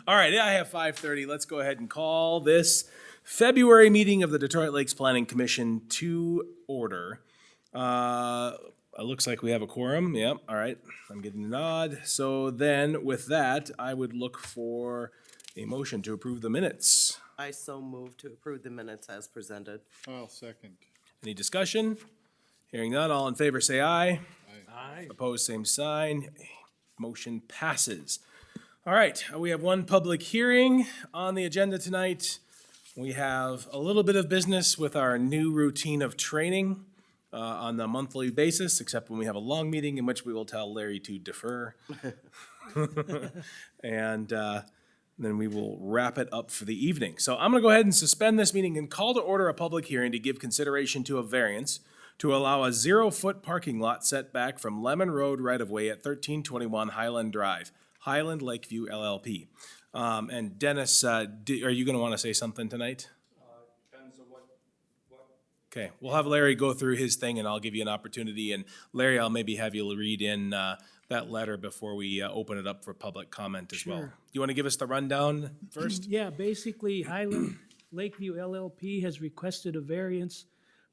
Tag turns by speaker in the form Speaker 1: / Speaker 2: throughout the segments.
Speaker 1: All right, I have 5:30. Let's go ahead and call this February meeting of the Detroit Lakes Planning Commission to order. It looks like we have a quorum. Yep, all right. I'm getting a nod. So then with that, I would look for a motion to approve the minutes.
Speaker 2: I so move to approve the minutes as presented.
Speaker 3: I'll second.
Speaker 1: Any discussion? Hearing none, all in favor say aye.
Speaker 4: Aye.
Speaker 1: Opposed, same sign. Motion passes. All right, we have one public hearing on the agenda tonight. We have a little bit of business with our new routine of training on the monthly basis, except when we have a long meeting in which we will tell Larry to defer. And then we will wrap it up for the evening. So I'm gonna go ahead and suspend this meeting and call to order a public hearing to give consideration to a variance to allow a 0-foot parking lot setback from Lemon Road right-of-way at 1321 Highland Drive, Highland Lakeview LLP. And Dennis, are you gonna wanna say something tonight?
Speaker 4: Depends on what.
Speaker 1: Okay, we'll have Larry go through his thing and I'll give you an opportunity. And Larry, I'll maybe have you read in that letter before we open it up for public comment as well.
Speaker 5: Sure.
Speaker 1: You wanna give us the rundown first?
Speaker 5: Yeah, basically Highland Lakeview LLP has requested a variance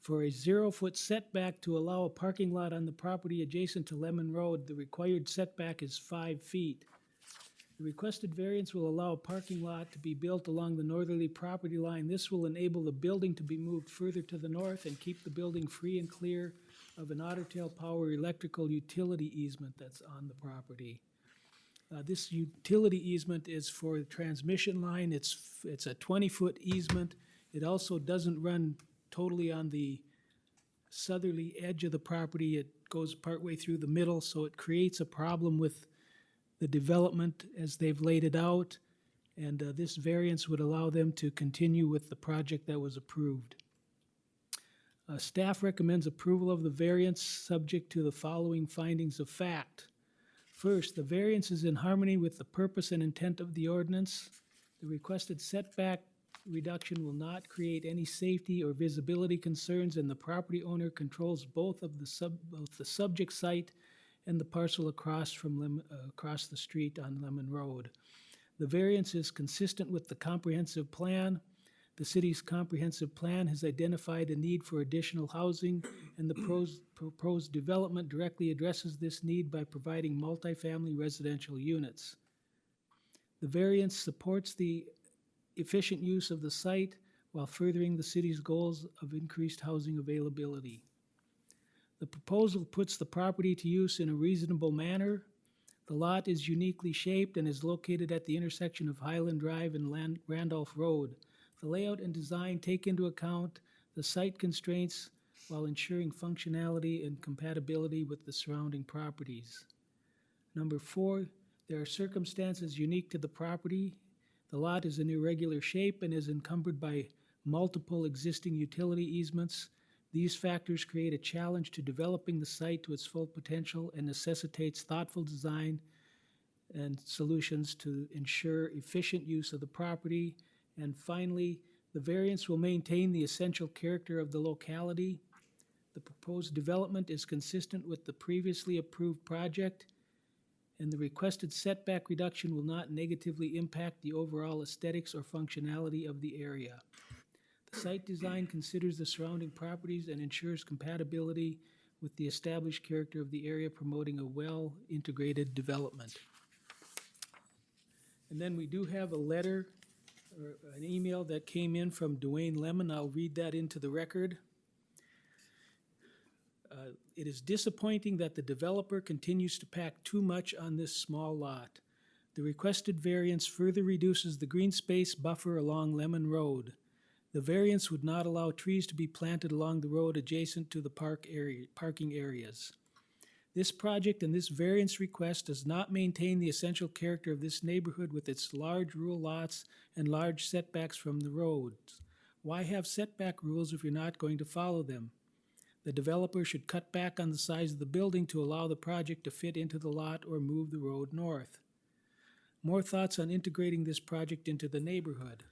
Speaker 5: for a 0-foot setback to allow a parking lot on the property adjacent to Lemon Road. The required setback is 5 feet. The requested variance will allow a parking lot to be built along the northerly property line. This will enable the building to be moved further to the north and keep the building free and clear of an Otter Tail Power electrical utility easement that's on the property. This utility easement is for the transmission line. It's a 20-foot easement. It also doesn't run totally on the southerly edge of the property. It goes partway through the middle, so it creates a problem with the development as they've laid it out. And this variance would allow them to continue with the project that was approved. Staff recommends approval of the variance subject to the following findings of fact. First, the variance is in harmony with the purpose and intent of the ordinance. The requested setback reduction will not create any safety or visibility concerns, and the property owner controls both the subject site and the parcel across the street on Lemon Road. The variance is consistent with the comprehensive plan. The city's comprehensive plan has identified a need for additional housing, and the proposed development directly addresses this need by providing multifamily residential units. The variance supports the efficient use of the site while furthering the city's goals of increased housing availability. The proposal puts the property to use in a reasonable manner. The lot is uniquely shaped and is located at the intersection of Highland Drive and Randolph Road. The layout and design take into account the site constraints while ensuring functionality and compatibility with the surrounding properties. Number 4, there are circumstances unique to the property. The lot is in irregular shape and is encumbered by multiple existing utility easements. These factors create a challenge to developing the site to its full potential and necessitates thoughtful design and solutions to ensure efficient use of the property. And finally, the variance will maintain the essential character of the locality. The proposed development is consistent with the previously approved project, and the requested setback reduction will not negatively impact the overall aesthetics or functionality of the area. The site design considers the surrounding properties and ensures compatibility with the established character of the area, promoting a well-integrated development. And then we do have a letter, or an email that came in from Dwayne Lemon. I'll read that into the record. It is disappointing that the developer continues to pack too much on this small lot. The requested variance further reduces the green space buffer along Lemon Road. The variance would not allow trees to be planted along the road adjacent to the parking areas. This project and this variance request does not maintain the essential character of this neighborhood with its large rural lots and large setbacks from the roads. Why have setback rules if you're not going to follow them? The developer should cut back on the size of the building to allow the project to fit into the lot or move the road north. More thoughts on integrating this project into the neighborhood.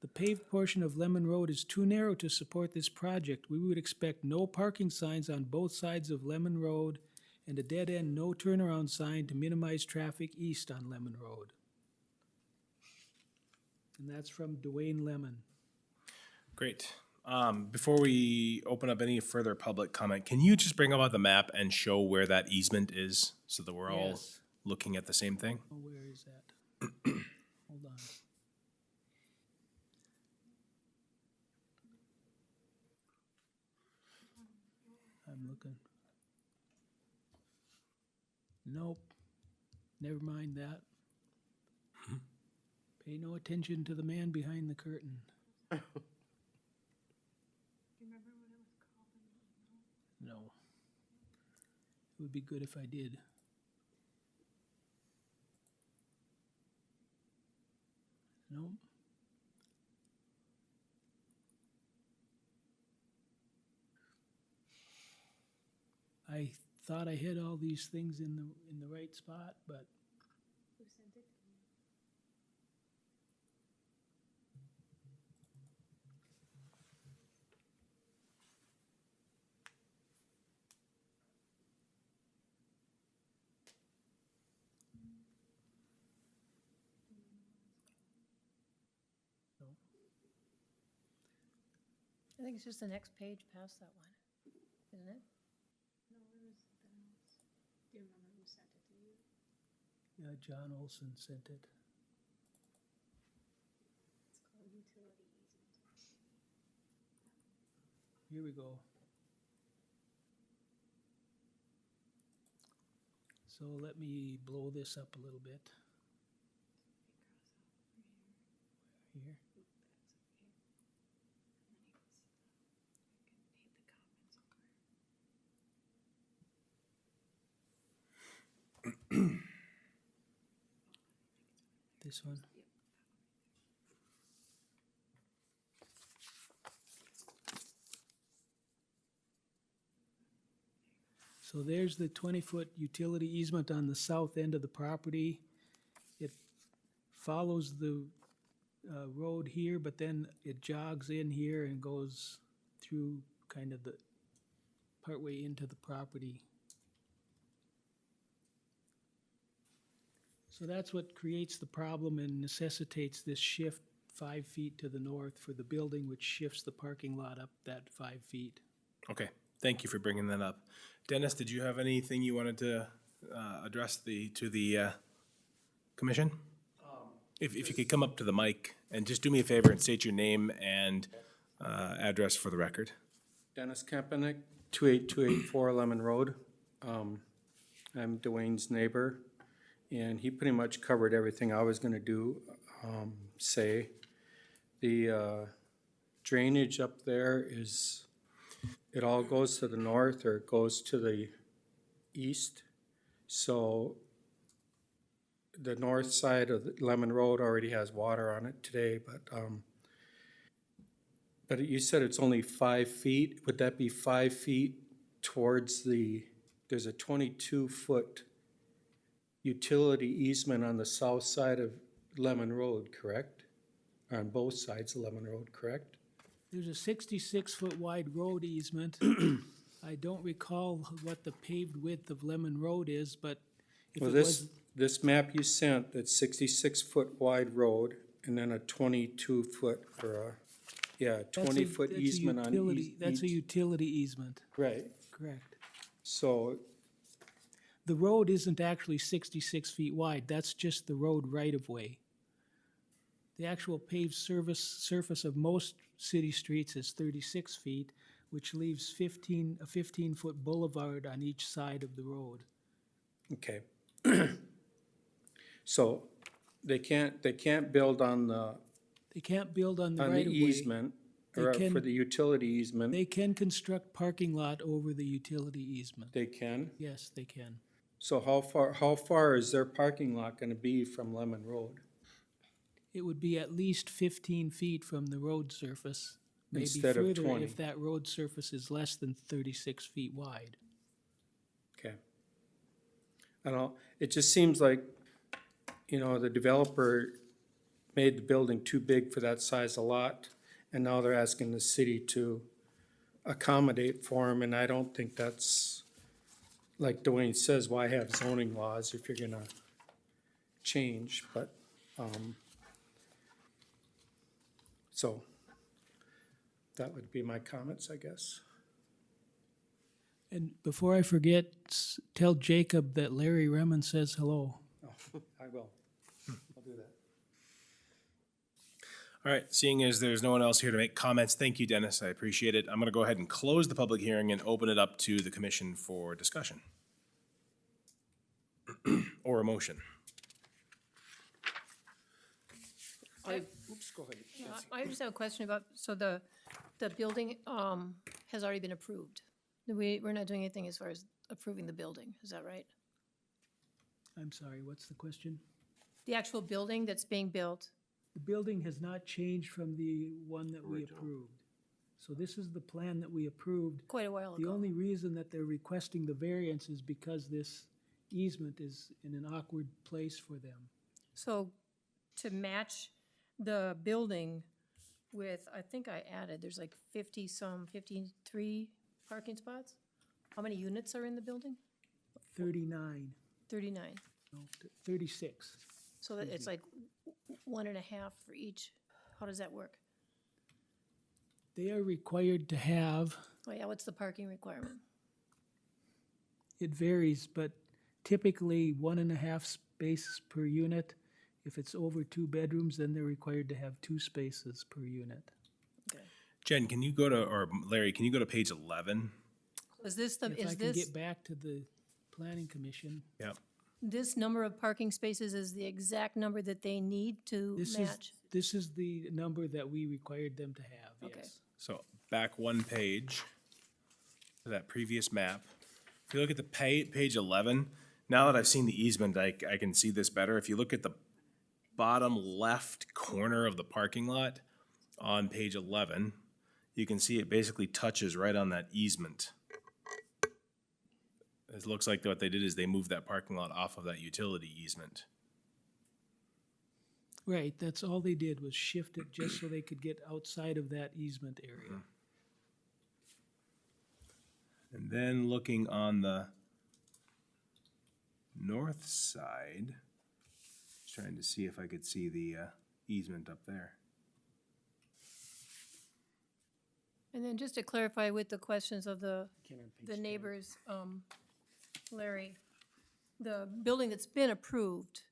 Speaker 5: The paved portion of Lemon Road is too narrow to support this project. We would expect no parking signs on both sides of Lemon Road and a dead-end no turnaround sign to minimize traffic east on Lemon Road. And that's from Dwayne Lemon.
Speaker 1: Great. Before we open up any further public comment, can you just bring up the map and show where that easement is so that we're all
Speaker 5: Yes.
Speaker 1: looking at the same thing?
Speaker 5: Oh, where is that? Hold on. I'm looking. Nope. Never mind that. Pay no attention to the man behind the curtain. No. It would be good if I did. Nope. I thought I had all these things in the right spot, but
Speaker 3: I think it's just the next page past that one, isn't it?
Speaker 5: yeah, John Olson sent it. Here we go. So let me blow this up a little bit. Here. This one. So there's the 20-foot utility easement on the south end of the property. It follows the road here, but then it jogs in here and goes through kind of the partway into the property. So that's what creates the problem and necessitates this shift 5 feet to the north for the building, which shifts the parking lot up that 5 feet.
Speaker 1: Okay, thank you for bringing that up. Dennis, did you have anything you wanted to address to the commission? If you could come up to the mic and just do me a favor and state your name and address for the record.
Speaker 4: Dennis Kempenick, 28284 Lemon Road. I'm Dwayne's neighbor, and he pretty much covered everything I was gonna do, say. The drainage up there is, it all goes to the north or it goes to the east. So the north side of the Lemon Road already has water on it today, but you said it's only 5 feet. Would that be 5 feet towards there's a 22-foot utility easement on the south side of Lemon Road, correct? On both sides of Lemon Road, correct?
Speaker 5: There's a 66-foot wide road easement. I don't recall what the paved width of Lemon Road is, but if
Speaker 4: Well,
Speaker 5: it
Speaker 4: this,
Speaker 5: was,
Speaker 4: this map you sent, that's 66-foot wide road and then a 22-foot or a 20-foot easement on each.
Speaker 5: That's a utility easement,
Speaker 4: Right,
Speaker 5: correct.
Speaker 4: so,
Speaker 5: The road isn't actually 66 feet wide, that's just the road right-of-way. The actual paved surface of most city streets is 36 feet, which leaves a 15-foot boulevard on each side of the road.
Speaker 4: okay. So, they can't build on the
Speaker 5: They can't build on the
Speaker 4: on the
Speaker 5: right-of-way.
Speaker 4: easement,
Speaker 5: They
Speaker 4: or
Speaker 5: can-
Speaker 4: for the utility easement,
Speaker 5: They can construct parking lot over the utility easement.
Speaker 4: they can.
Speaker 5: Yes, they can.
Speaker 4: So how far is their parking lot gonna be from Lemon Road?
Speaker 5: It would be at least 15 feet from the road surface, maybe
Speaker 4: Instead of
Speaker 5: further
Speaker 4: 20.
Speaker 5: if that road surface is less than 36 feet wide.
Speaker 4: Okay. I don't know, it just seems like, the developer made the building too big for that size of lot, and now they're asking the city to accommodate for them, and I don't think that's like Dwayne says, why have zoning laws if you're gonna change, but, so that would be my comments, I guess.
Speaker 5: And before I forget, tell Jacob that Larry Remen says hello.
Speaker 4: I will. I'll do that.
Speaker 1: All right, seeing as there's no one else here to make comments, thank you, Dennis, I appreciate it. I'm gonna go ahead and close the public hearing and open it up to the commission for discussion. Or a motion.
Speaker 4: Oops, go ahead.
Speaker 3: I just have a question about, so the building, has already been approved. We're not doing anything as far as approving the building, is that right?
Speaker 5: I'm sorry, what's the question?
Speaker 3: The actual building that's being built,
Speaker 5: The building has not changed from the one that we approved. So this is the plan that we approved.
Speaker 3: quite a while
Speaker 5: The
Speaker 3: ago.
Speaker 5: only reason that they're requesting the variance is because this easement is in an awkward place for them.
Speaker 3: So to match the building with, I think I added, there's like 53 parking spots? How many units are in the building?
Speaker 5: 39,
Speaker 3: 39.
Speaker 5: no, 36.
Speaker 3: So that it's like 1.5 for each. How does that work?
Speaker 5: They are required to have,
Speaker 3: Oh yeah, what's the parking requirement?
Speaker 5: it varies, but typically 1.5 spaces per unit. If it's over 2 bedrooms, then they're required to have 2 spaces per unit.
Speaker 3: Okay.
Speaker 1: Jen, can you go to, or Larry, can you go to page 11?
Speaker 3: Is this the,
Speaker 5: If I
Speaker 3: is
Speaker 5: can
Speaker 3: this,
Speaker 5: get back to the planning commission,
Speaker 1: Yep.
Speaker 3: this number of parking spaces is the exact number that they need to
Speaker 5: this is,
Speaker 3: match?
Speaker 5: this is the number that we required them to have,
Speaker 3: Okay.
Speaker 5: yes.
Speaker 1: So back one page to that previous map. If you look at the page 11, now that I've seen the easement, I can see this better. If you look at the bottom left corner of the parking lot on page 11, you can see it basically touches right on that easement. It looks like what they did is they moved that parking lot off of that utility easement.
Speaker 5: Right, that's all they did was shift it just so they could get outside of that easement area.
Speaker 1: And then looking on the north side, just trying to see if I could see the easement up there.
Speaker 3: And then just to clarify with the questions of the neighbors, Larry, the building that's been approved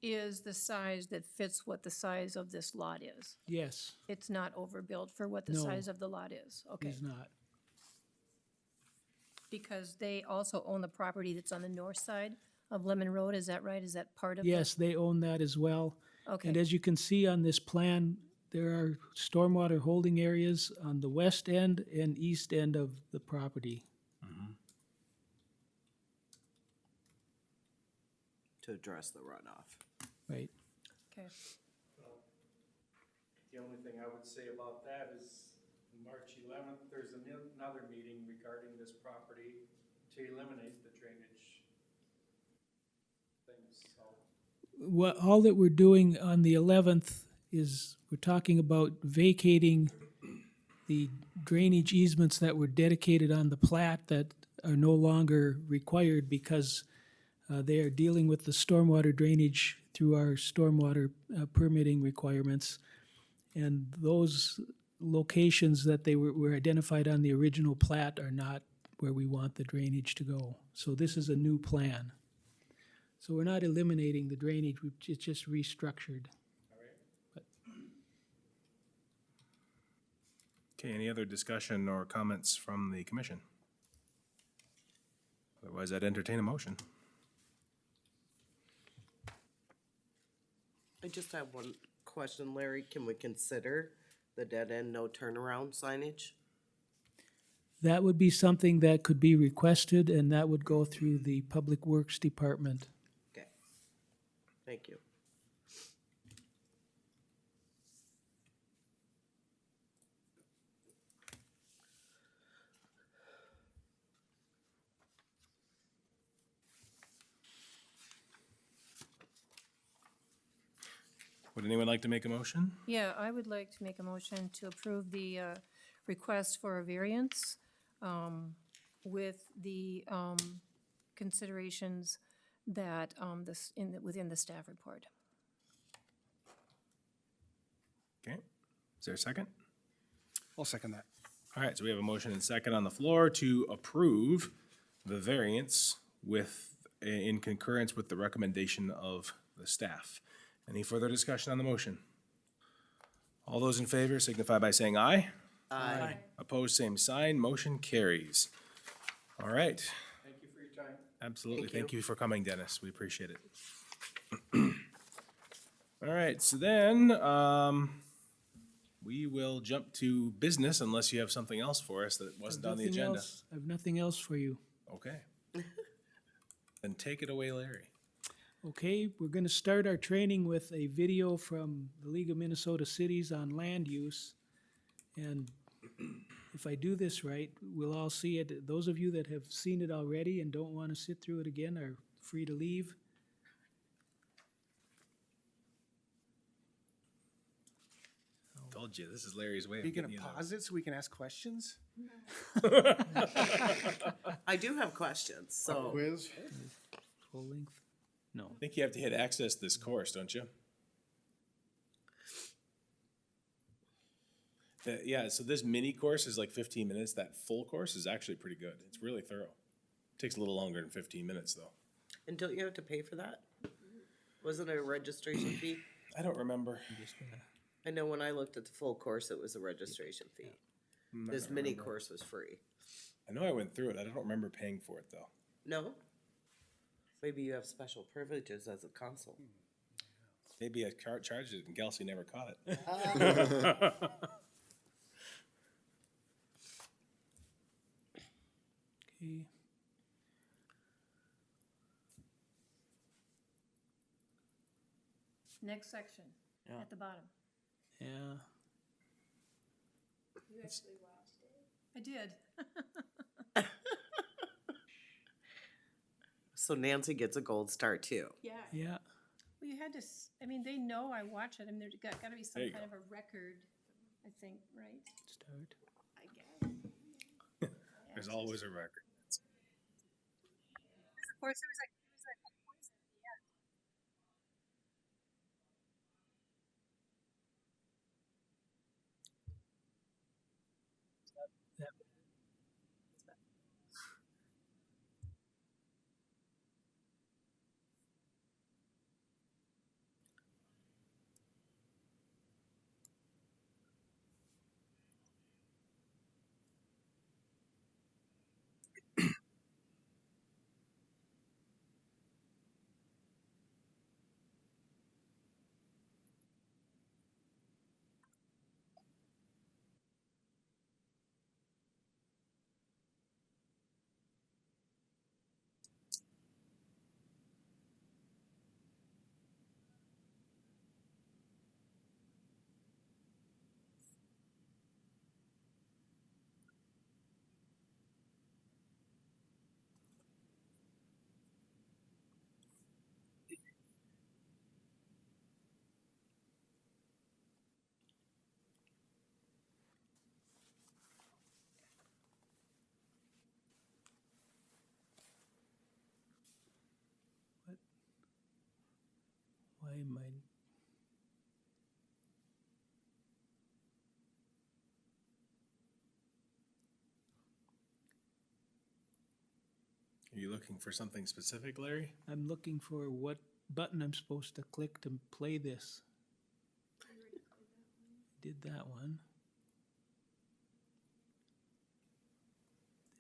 Speaker 3: is the size that fits what the size of this lot is.
Speaker 5: Yes,
Speaker 3: It's not overbuilt for what the
Speaker 5: No.
Speaker 3: size of the lot is. Okay.
Speaker 5: is not.
Speaker 3: Because they also own the property that's on the north side of Lemon Road, is that right? Is that part of the?
Speaker 5: Yes, they own that as well. And
Speaker 3: Okay,
Speaker 5: as you can see on this plan, there are stormwater holding areas on the west end and east end of the property.
Speaker 2: To address the runoff.
Speaker 5: Right.
Speaker 3: okay.
Speaker 4: The only thing I would say about that is March 11th, there's another meeting regarding this property to eliminate the drainage things, so.
Speaker 5: What, all that we're doing on the 11th is we're talking about vacating the drainage easements that were dedicated on the plat that are no longer required because they are dealing with the stormwater drainage through our stormwater permitting requirements. And those locations that they were identified on the original plat are not where we want the drainage to go. So this is a new plan. So we're not eliminating the drainage, it's just restructured.
Speaker 1: Okay, any other discussion or comments from the commission? Otherwise, I'd entertain a motion.
Speaker 2: I just have one question, Larry. Can we consider the dead end, no turnaround signage?
Speaker 5: That would be something that could be requested, and that would go through the Public Works Department.
Speaker 2: Okay. Thank you.
Speaker 1: Would anyone like to make a motion?
Speaker 3: Yeah, I would like to make a motion to approve the request for a variance with the considerations that, within the staff report.
Speaker 1: Okay, is there a second?
Speaker 6: I'll second that.
Speaker 1: All right, so we have a motion and second on the floor to approve the variance in concurrence with the recommendation of the staff. Any further discussion on the motion? All those in favor signify by saying aye.
Speaker 2: Aye.
Speaker 1: Opposed, same sign. Motion carries. All right.
Speaker 4: Thank you for your time.
Speaker 1: Absolutely.
Speaker 2: Thank you.
Speaker 1: Thank you for coming, Dennis. We appreciate it. All right, so then, we will jump to business unless you have something else for us that wasn't on the
Speaker 5: Nothing
Speaker 1: agenda.
Speaker 5: else. I have nothing else for you.
Speaker 1: Okay. Then take it away, Larry.
Speaker 5: Okay, we're gonna start our training with a video from the League of Minnesota Cities on land use. And if I do this right, we'll all see it. Those of you that have seen it already and don't want to sit through it again are free to leave.
Speaker 1: Told you, this is Larry's way
Speaker 6: Are
Speaker 1: of
Speaker 6: you
Speaker 1: getting
Speaker 6: gonna
Speaker 1: you the-
Speaker 6: pause it so we can ask questions?
Speaker 2: I do have questions, so.
Speaker 6: Quiz?
Speaker 5: Full length? No.
Speaker 1: I think you have to hit access this course, don't you? Yeah, so this mini course is like 15 minutes. That full course is actually pretty good. It's really thorough. Takes a little longer than 15 minutes, though.
Speaker 2: And don't you have to pay for that? Wasn't it a registration fee?
Speaker 1: I don't remember.
Speaker 2: I know when I looked at the full course, it was a registration fee. This mini course was free.
Speaker 1: I know I went through it. I don't remember paying for it, though.
Speaker 2: No? Maybe you have special privileges as a consul.
Speaker 1: Maybe I charged it and Kelsey never caught it.
Speaker 5: Okay.
Speaker 3: Next section, at the bottom.
Speaker 5: Yeah.
Speaker 3: I did.
Speaker 2: So Nancy gets a gold star too.
Speaker 3: Yeah.
Speaker 5: Yeah.
Speaker 3: Well, you had to, I mean, they know I watch it. I mean, there's gotta be some
Speaker 1: There you
Speaker 3: kind of a record, I think, right?
Speaker 5: Start.
Speaker 3: I guess.
Speaker 1: There's always a record.
Speaker 3: Of course, there was like a quiz at the end.
Speaker 5: Why am I?
Speaker 1: Are you looking for something specific, Larry?
Speaker 5: I'm looking for what button I'm supposed to click to play this. Did that one.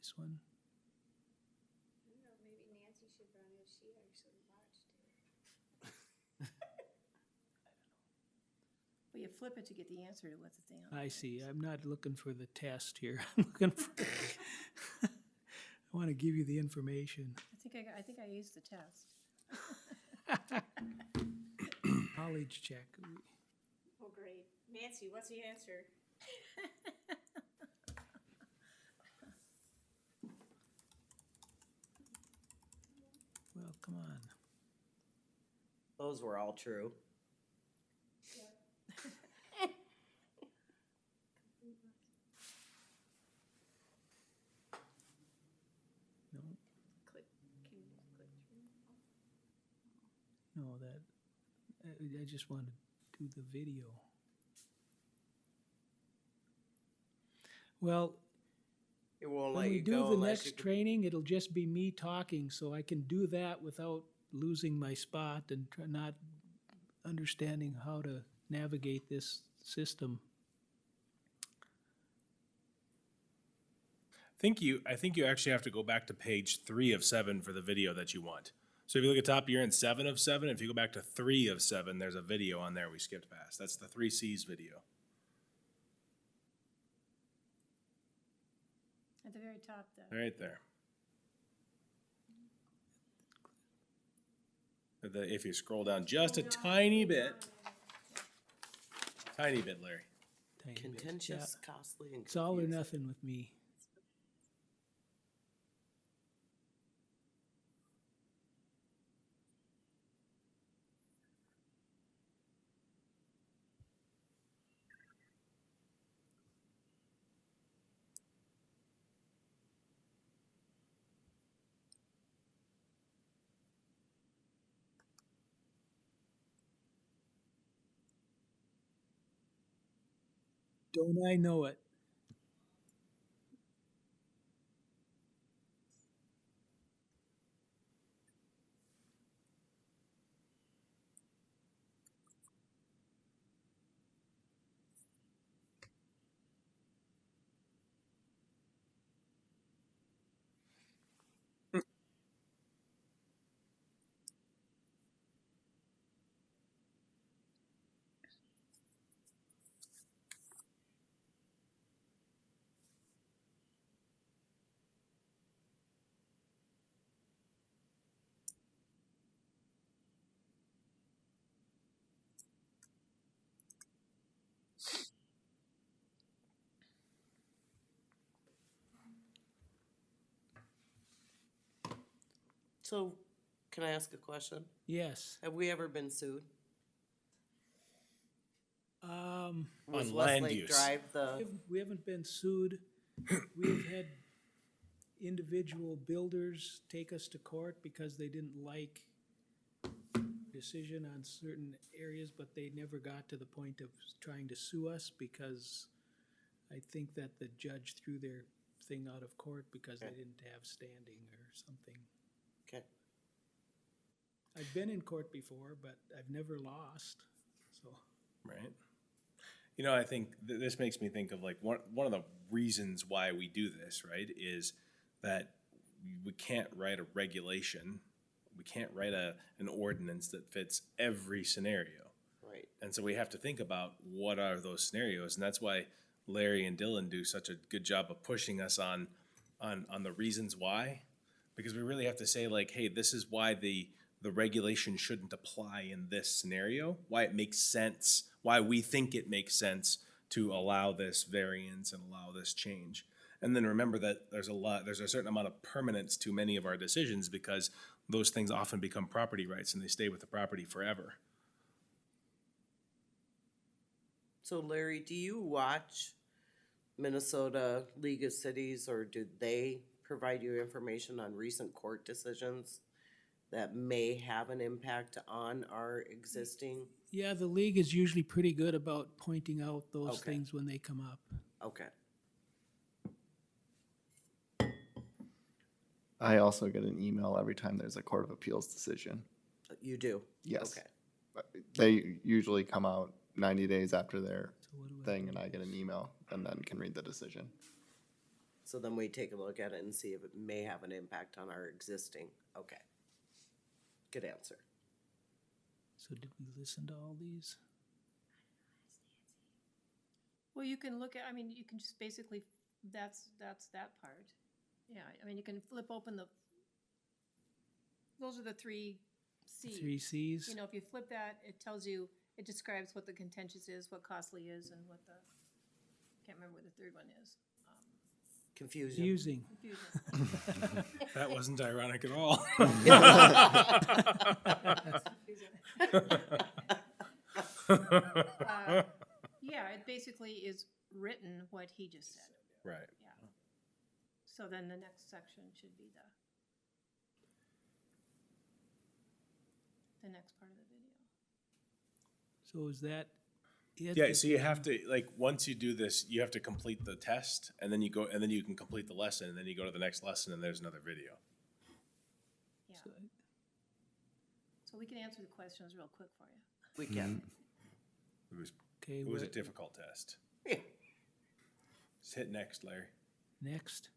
Speaker 5: This one.
Speaker 7: I don't know, maybe Nancy should run if she actually watched it.
Speaker 3: Well, you flip it to get the answer to what's the thing.
Speaker 5: I see. I'm not looking for the test here. I'm looking for. I want to give you the information.
Speaker 3: I think I used the test.
Speaker 5: Knowledge check.
Speaker 7: Oh, great. Nancy, what's the answer?
Speaker 5: Well, come on.
Speaker 2: Those were all true.
Speaker 5: No.
Speaker 7: Click, can you
Speaker 5: I just want to do the video. Well,
Speaker 2: It won't
Speaker 5: when
Speaker 2: let
Speaker 5: we
Speaker 2: you
Speaker 5: do
Speaker 2: go
Speaker 5: the
Speaker 2: unless you.
Speaker 5: next training, it'll just be me talking, so I can do that without losing my spot and not understanding how to navigate this system.
Speaker 1: I think you actually have to go back to page 3 of 7 for the video that you want. So if you look at top, you're in 7 of 7. If you go back to 3 of 7, there's a video on there we skipped past. That's the 3 C's video.
Speaker 3: At the very top there.
Speaker 1: Right there. If you scroll down just a tiny bit, Larry.
Speaker 5: Tiny bit, yeah.
Speaker 2: Contentious, costly, and
Speaker 5: It's all or
Speaker 2: confusing.
Speaker 5: nothing with me. Don't I know it?
Speaker 2: So, can I ask a question?
Speaker 5: Yes.
Speaker 2: Have we ever been sued? Was
Speaker 1: On land
Speaker 2: Westlake
Speaker 1: use.
Speaker 2: Drive the,
Speaker 5: We haven't been sued. We've had individual builders take us to court because they didn't like decision on certain areas, but they never got to the point of trying to sue us because I think that the judge threw their thing out of court because they
Speaker 2: Okay.
Speaker 5: didn't have standing or something.
Speaker 2: okay,
Speaker 5: I've been in court before, but I've never lost, so.
Speaker 1: Right. You know, I think this makes me think of like one of the reasons why we do this, right, is that we can't write a regulation, we can't write an ordinance that fits every scenario.
Speaker 2: right.
Speaker 1: And so we have to think about what are those scenarios, and that's why Larry and Dylan do such a good job of pushing us on the reasons why, because we really have to say like, hey, this is why the regulation shouldn't apply in this scenario, why it makes sense, why we think it makes sense to allow this variance and allow this change. And then remember that there's a certain amount of permanence to many of our decisions because those things often become property rights and they stay with the property forever.
Speaker 2: So Larry, do you watch Minnesota League of Cities, or do they provide you information on recent court decisions that may have an impact on our existing?
Speaker 5: Yeah, the league is usually pretty good about pointing out those
Speaker 2: Okay.
Speaker 5: things when they come up.
Speaker 2: Okay,
Speaker 8: I also get an email every time there's a Court of Appeals decision.
Speaker 2: you do?
Speaker 8: Yes.
Speaker 2: Okay,
Speaker 8: They usually come out 90 days after their
Speaker 5: So what do I
Speaker 8: thing,
Speaker 5: do?
Speaker 8: and I get an email and then can read the decision.
Speaker 2: so then we take a look at it and see if it may have an impact on our existing, okay. Good answer.
Speaker 5: So did we listen to all these?
Speaker 3: Well, you can look at, I mean, you can just basically, that's that part. Yeah, I mean, you can flip open those are the 3 C's.
Speaker 5: 3 Cs?
Speaker 3: You know, if you flip that, it tells you, it describes what the contentious is, what costly is, and what the, can't remember what the third one is.
Speaker 2: Confusion.
Speaker 5: Using.
Speaker 3: Confusion.
Speaker 1: That wasn't ironic at all.
Speaker 3: Yeah, it basically is written what he just said.
Speaker 1: Right.
Speaker 3: Yeah. So then the next section should be the next part of the video.
Speaker 5: So is that it?
Speaker 1: Yeah,
Speaker 5: that
Speaker 1: so you have to, like, once you do this, you have to complete the test, and then you go, and then you can complete the lesson, and then you go to the next lesson, and there's another video.
Speaker 3: Yeah. So we can answer the questions real quick for you.
Speaker 2: We can.
Speaker 5: Okay,
Speaker 1: It was a
Speaker 5: what-
Speaker 1: difficult test.
Speaker 2: Yeah.
Speaker 1: Just hit next, Larry.
Speaker 5: next?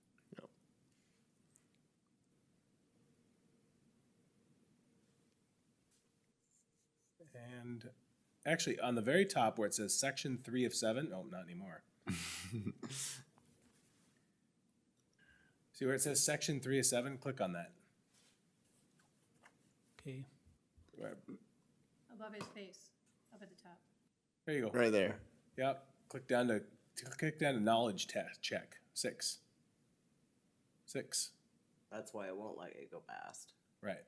Speaker 1: And actually, on the very top where it says section 3 of 7, oh, not anymore. See where it says section 3 of 7? Click on that.
Speaker 5: Okay,
Speaker 3: Above his face, up at the top.
Speaker 1: There you go.
Speaker 8: Right there.
Speaker 1: Yep. Click down to knowledge test check. 6. 6.
Speaker 2: That's why it won't let you go past.
Speaker 1: Right.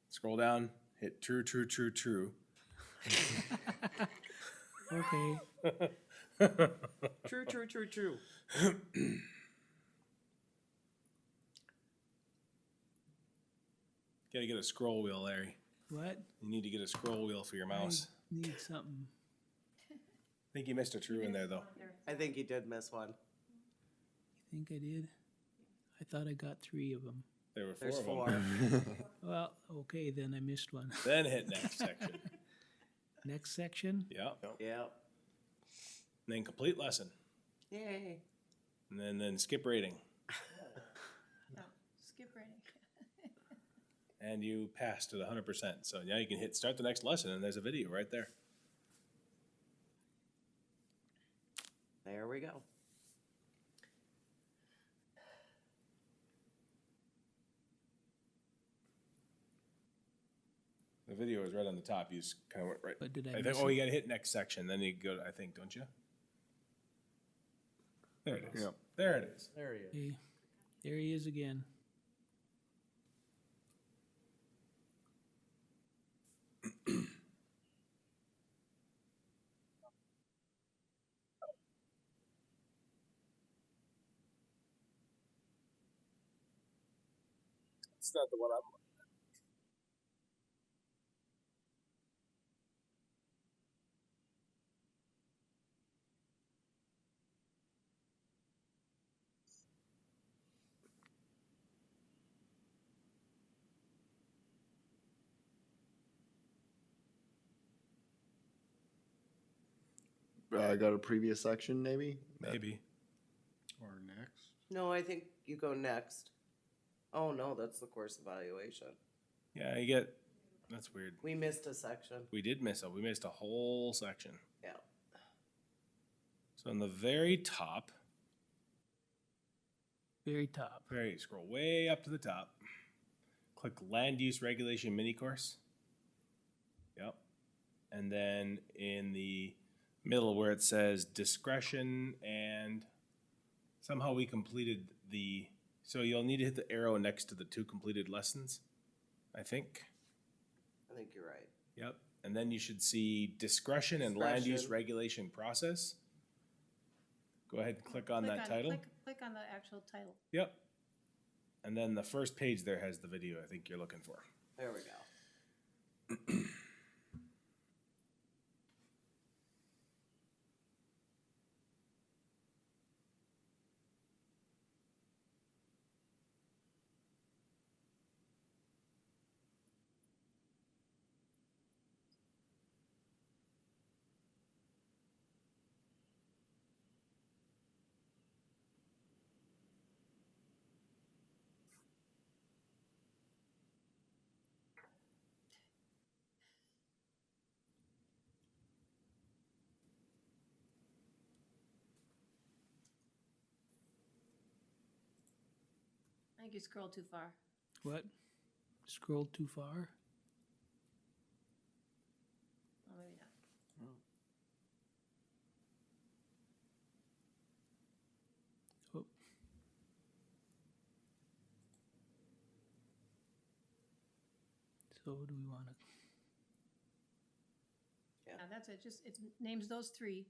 Speaker 1: Scroll down, hit true, true, true, true.
Speaker 5: okay,
Speaker 2: True, true, true, true.
Speaker 1: Gotta get a scroll wheel, Larry.
Speaker 5: what?
Speaker 1: You need to get a scroll wheel for your mouse.
Speaker 5: I need something.
Speaker 1: I think you missed a true in there, though.
Speaker 2: I think you did miss one.
Speaker 5: You think I did? I thought I got 3 of them.
Speaker 1: There were 4
Speaker 2: There's
Speaker 1: of
Speaker 2: 4.
Speaker 1: them.
Speaker 5: Well, okay, then I missed one.
Speaker 1: Then hit next section.
Speaker 5: Next section?
Speaker 1: Yep.
Speaker 2: Yep.
Speaker 1: And then complete lesson.
Speaker 2: Yay.
Speaker 1: And then skip rating.
Speaker 3: No, skip rating.
Speaker 1: And you passed at 100%. So now you can hit start the next lesson, and there's a video right there.
Speaker 2: There we go.
Speaker 1: The video is right on the top. You just kind of went right.
Speaker 5: But did I
Speaker 1: think,
Speaker 5: miss
Speaker 1: oh,
Speaker 5: it?
Speaker 1: you gotta hit next section. Then you go, I think, don't you? There it is.
Speaker 8: Yep.
Speaker 1: There it is.
Speaker 2: There he is.
Speaker 5: Okay, there he is again.
Speaker 1: It's not the one I'm.
Speaker 8: Go to previous section, maybe?
Speaker 1: Maybe.
Speaker 6: Or next.
Speaker 2: No, I think you go next. Oh, no, that's the course evaluation.
Speaker 1: Yeah, you get. That's weird.
Speaker 2: We missed a section.
Speaker 1: We did miss a. We missed a whole section.
Speaker 2: Yeah.
Speaker 1: So on the very top,
Speaker 5: Very top.
Speaker 1: scroll way up to the top. Click Land Use Regulation Mini Course. Yep. And then in the middle where it says discretion and somehow we completed the, so you'll need to hit the arrow next to the 2 completed lessons, I think.
Speaker 2: I think you're right.
Speaker 1: Yep. And then you should see discretion and land use
Speaker 2: Discretion.
Speaker 1: regulation process. Go ahead and click on that title.
Speaker 3: Click on the actual title.
Speaker 1: Yep. And then the first page there has the video I think you're looking for.
Speaker 2: There we go.
Speaker 3: I think you scrolled too far.
Speaker 5: What? Scrolled too far?
Speaker 3: Oh, maybe not.
Speaker 5: Oh, so do we want to,
Speaker 2: Yeah.
Speaker 3: Yeah, that's it. Just, it names those 3.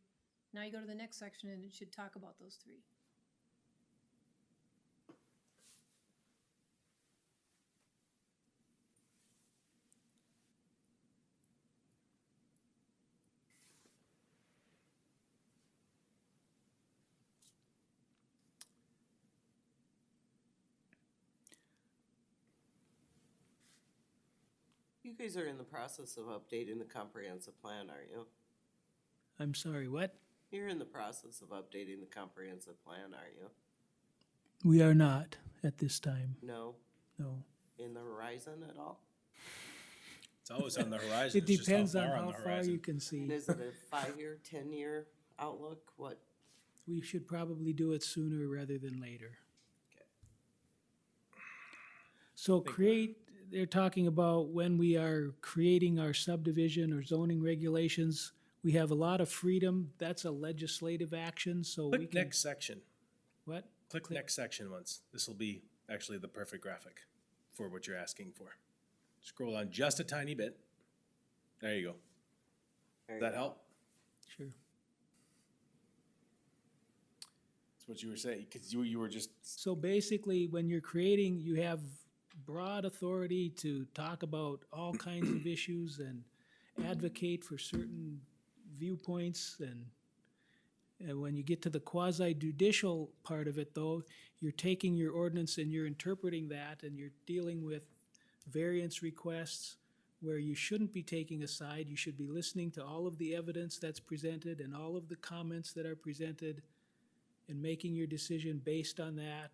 Speaker 3: Now you go to the next section and it should talk about those 3.
Speaker 2: You guys are in the process of updating the comprehensive plan, aren't you?
Speaker 5: I'm sorry, what?
Speaker 2: You're in the process of updating the comprehensive plan, aren't you?
Speaker 5: We are not at this time,
Speaker 2: No,
Speaker 5: no.
Speaker 2: in the horizon at all?
Speaker 1: It's always on the horizon.
Speaker 5: It
Speaker 1: It's just
Speaker 5: depends on
Speaker 1: far
Speaker 5: how
Speaker 1: the
Speaker 5: far
Speaker 1: horizon.
Speaker 5: you can see.
Speaker 2: And is it a 5-year, 10-year outlook? What?
Speaker 5: We should probably do it sooner rather than later.
Speaker 2: Okay.
Speaker 5: So they're talking about when we are creating our subdivision or zoning regulations, we have a lot of freedom. That's a legislative action, so we
Speaker 1: Click
Speaker 5: can.
Speaker 1: next section.
Speaker 5: What?
Speaker 1: Click next section once. This will be actually the perfect graphic for what you're asking for. Scroll on just a tiny bit. There you go.
Speaker 2: There
Speaker 1: Does
Speaker 2: you
Speaker 1: that
Speaker 2: go.
Speaker 1: help?
Speaker 5: Sure.
Speaker 1: That's what you were saying, because you were just,
Speaker 5: So basically, when you're creating, you have broad authority to talk about all kinds of issues and advocate for certain viewpoints. And when you get to the quasi judicial part of it, though, you're taking your ordinance and you're interpreting that, and you're dealing with variance requests where you shouldn't be taking a side. You should be listening to all of the evidence that's presented and all of the comments that are presented and making your decision based on that.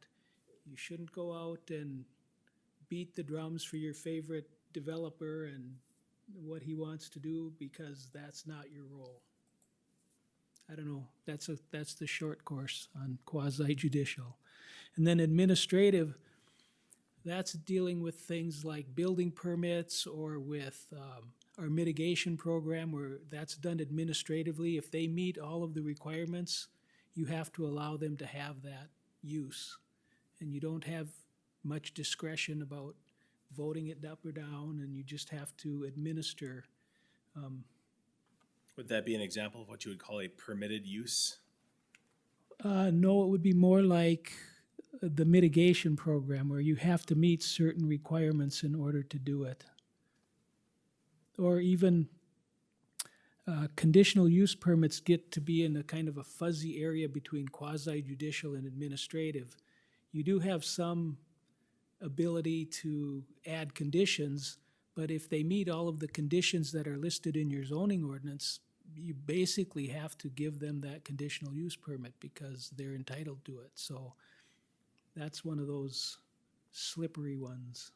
Speaker 5: You shouldn't go out and beat the drums for your favorite developer and what he wants to do, because that's not your role. I don't know, that's the short course on quasi judicial. And then administrative, that's dealing with things like building permits or with our mitigation program, where that's done administratively. If they meet all of the requirements, you have to allow them to have that use. And you don't have much discretion about voting it up or down, and you just have to administer.
Speaker 1: would that be an example of what you would call a permitted use?
Speaker 5: No, it would be more like the mitigation program, where you have to meet certain requirements in order to do it. Or even conditional use permits get to be in a kind of a fuzzy area between quasi-judicial and administrative. You do have some ability to add conditions, but if they meet all of the conditions that are listed in your zoning ordinance, you basically have to give them that conditional use permit because they're entitled to it. So that's one of those slippery ones.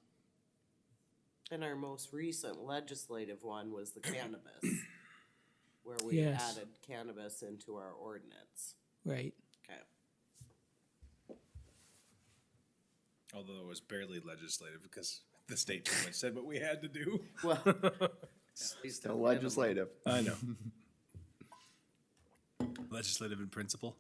Speaker 2: And our most recent legislative one was the cannabis, where we
Speaker 5: Yes.
Speaker 2: added cannabis into our ordinance.
Speaker 5: Right.
Speaker 2: Okay.
Speaker 1: Although it was barely legislative because the state pretty much said what we had to do.
Speaker 2: Well,
Speaker 8: Still legislative.
Speaker 1: I know. Legislative in principle.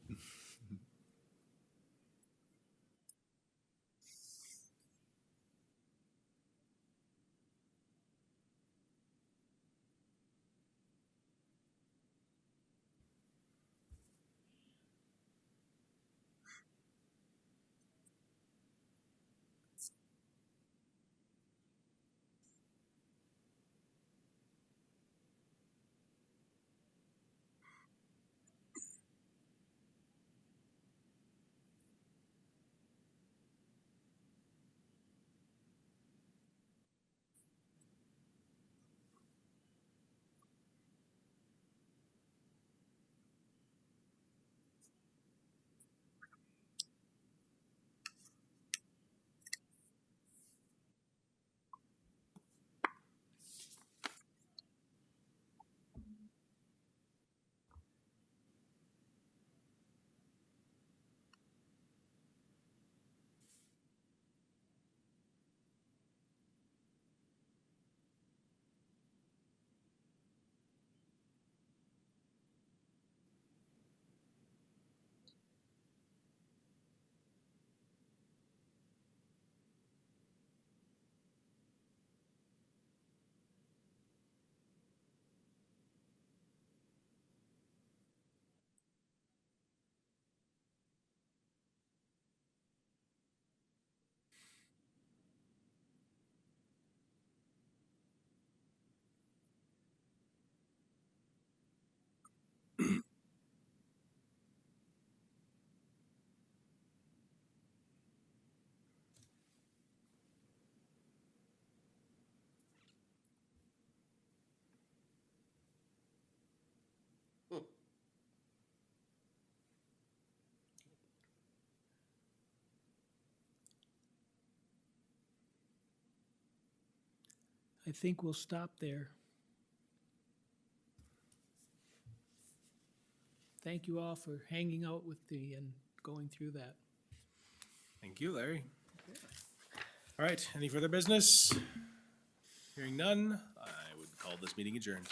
Speaker 5: I think we'll stop there. Thank you all for hanging out with me and going through that.
Speaker 1: Thank you, Larry. All right, any further business? Hearing none, I would call this meeting adjourned.